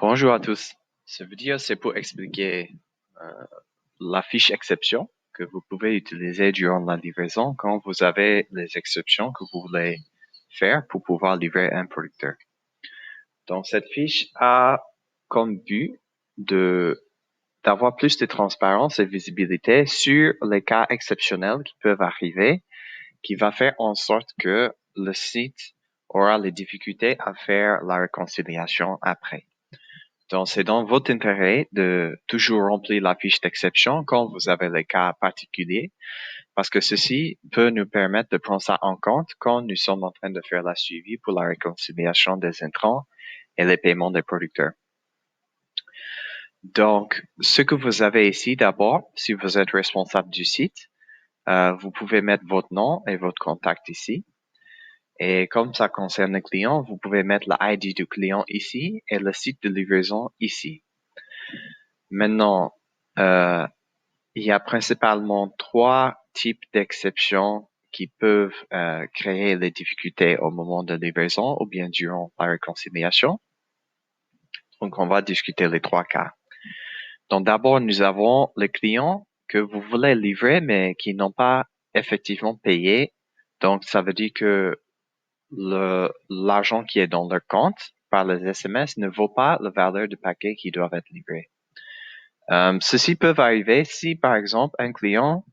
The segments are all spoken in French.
Bonjour à tous. Ce vidéo, c'est pour expliquer euh, la fiche exception que vous pouvez utiliser durant la livraison quand vous avez les exceptions que vous voulez faire pour pouvoir livrer un producteur. Donc, cette fiche a comme but d'avoir plus de transparence et visibilité sur les cas exceptionnels qui peuvent arriver, qui va faire en sorte que le site aura les difficultés à faire la réconciliation après. Donc, c'est dans votre intérêt de toujours remplir la fiche d'exception quand vous avez les cas particuliers, parce que ceci peut nous permettre de prendre ça en compte quand nous sommes en train de faire la suivi pour la réconciliation des intrants et les paiements des producteurs. Donc, ce que vous avez ici d'abord, si vous êtes responsable du site, vous pouvez mettre votre nom et votre contact ici. Et comme ça concerne le client, vous pouvez mettre la ID du client ici et le site de livraison ici. Maintenant, il y a principalement trois types d'exceptions qui peuvent créer les difficultés au moment de livraison ou bien durant la réconciliation. Donc, on va discuter les trois cas. Donc, d'abord, nous avons les clients que vous voulez livrer, mais qui n'ont pas effectivement payé. Donc, ça veut dire que l'argent qui est dans leur compte par les SMS ne vaut pas la valeur du paquet qui doit être livré. Ceci peut arriver si, par exemple, un client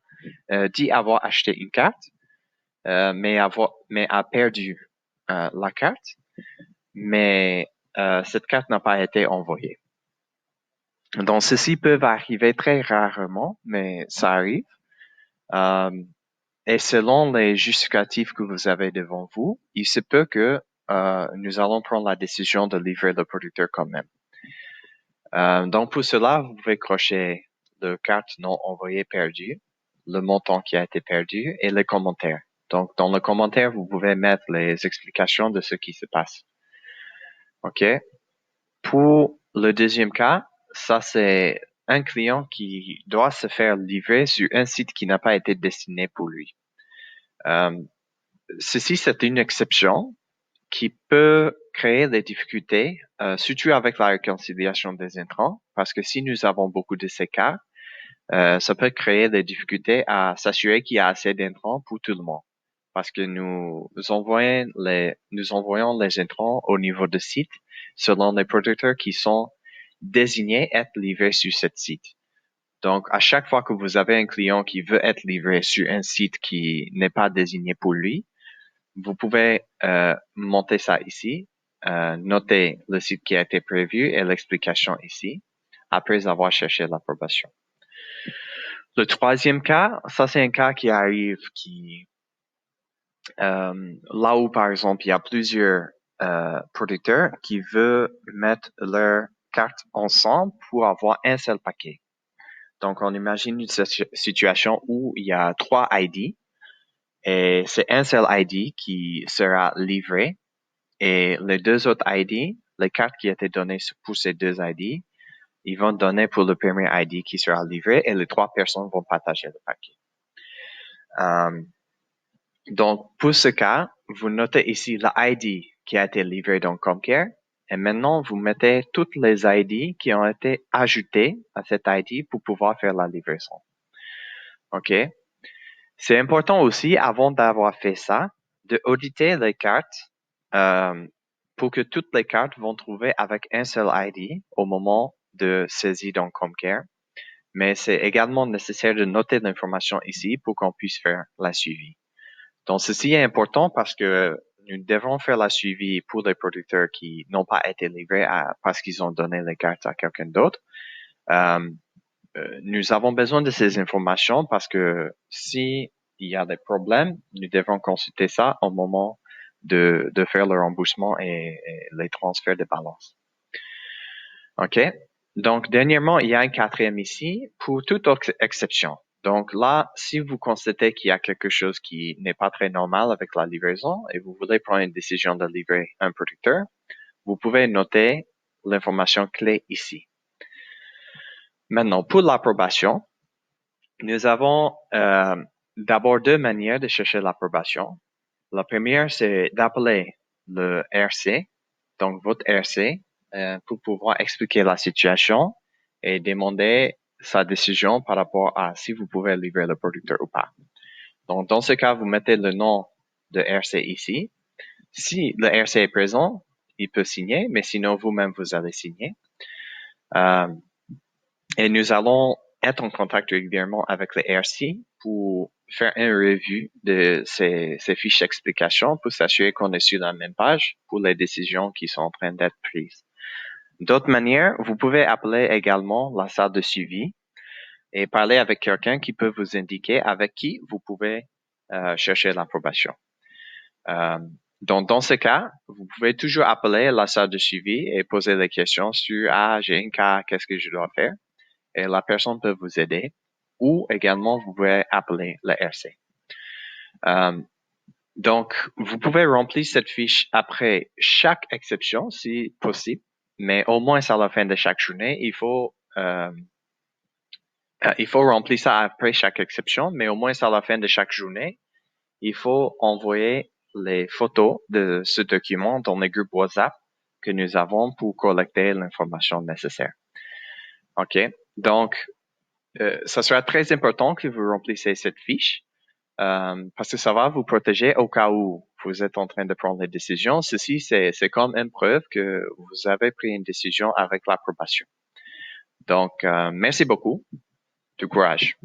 dit avoir acheté une carte, mais a perdu la carte, mais cette carte n'a pas été envoyée. Donc, ceci peut arriver très rarement, mais ça arrive. Et selon les justificatifs que vous avez devant vous, il se peut que nous allons prendre la décision de livrer le producteur quand même. Donc, pour cela, vous pouvez cocher le carte non envoyée perdue, le montant qui a été perdu et les commentaires. Donc, dans le commentaire, vous pouvez mettre les explications de ce qui se passe. OK? Pour le deuxième cas, ça c'est un client qui doit se faire livrer sur un site qui n'a pas été destiné pour lui. Ceci, c'est une exception qui peut créer des difficultés, surtout avec la réconciliation des intrants, parce que si nous avons beaucoup de ces cas, ça peut créer des difficultés à s'assurer qu'il y a assez d'intrants pour tout le monde. Parce que nous envoyons les intrants au niveau de site selon les producteurs qui sont désignés être livrés sur ce site. Donc, à chaque fois que vous avez un client qui veut être livré sur un site qui n'est pas désigné pour lui, vous pouvez monter ça ici, noter le site qui a été prévu et l'explication ici, après avoir cherché l'approbation. Le troisième cas, ça c'est un cas qui arrive là où par exemple il y a plusieurs producteurs qui veulent mettre leurs cartes ensemble pour avoir un seul paquet. Donc on imagine une situation où il y a 3 ID et c'est un seul ID qui sera livré et les 2 autres ID, les cartes qui étaient données pour ces 2 ID, ils vont donner pour le premier ID qui sera livré et les 3 personnes vont partager le paquet. Donc, pour ce cas, vous notez ici la ID qui a été livrée dans Comcare et maintenant, vous mettez toutes les ID qui ont été ajoutées à cette ID pour pouvoir faire la livraison. OK? C'est important aussi, avant d'avoir fait ça, de auditer les cartes pour que toutes les cartes vont trouver avec un seul ID au moment de saisie dans Comcare. Mais c'est également nécessaire de noter l'information ici pour qu'on puisse faire la suivi. Donc, ceci est important parce que nous devons faire la suivi pour les producteurs qui n'ont pas été livrés parce qu'ils ont donné les cartes à quelqu'un d'autre. Nous avons besoin de ces informations parce que si il y a des problèmes, nous devons consulter ça au moment de faire le remboursement et les transferts de balance. OK? Donc, dernièrement, il y a un quatrième ici pour toute autre exception. Donc là, si vous constatez qu'il y a quelque chose qui n'est pas très normal avec la livraison et vous voulez prendre une décision de livrer un producteur, vous pouvez noter l'information clé ici. Maintenant, pour l'approbation, nous avons d'abord 2 manières de chercher l'approbation. La première, c'est d'appeler le RC, donc votre RC, pour pouvoir expliquer la situation et demander sa décision par rapport à si vous pouvez livrer le producteur ou pas. Donc, dans ce cas, vous mettez le nom de RC ici. Si le RC est présent, il peut signer, mais sinon vous-même, vous allez signer. Et nous allons être en contact régulièrement avec le RC pour faire une revue de ces fiches d'explication pour s'assurer qu'on est sur la même page pour les décisions qui sont en train d'être prises. D'autre manière, vous pouvez appeler également la salle de suivi et parler avec quelqu'un qui peut vous indiquer avec qui vous pouvez chercher l'approbation. Donc, dans ce cas, vous pouvez toujours appeler la salle de suivi et poser des questions sur « Ah, j'ai un cas, qu'est-ce que je dois faire? » Et la personne peut vous aider. Ou également, vous pouvez appeler le RC. Donc, vous pouvez remplir cette fiche après chaque exception, si possible, mais au moins à la fin de chaque journée, il faut remplir ça après chaque exception, mais au moins à la fin de chaque journée, il faut envoyer les photos de ce document dans le groupe WhatsApp que nous avons pour collecter l'information nécessaire. OK? Donc, ça sera très important que vous remplissez cette fiche parce que ça va vous protéger au cas où vous êtes en train de prendre des décisions. Ceci, c'est comme une preuve que vous avez pris une décision avec l'approbation. Donc, merci beaucoup. Du courage.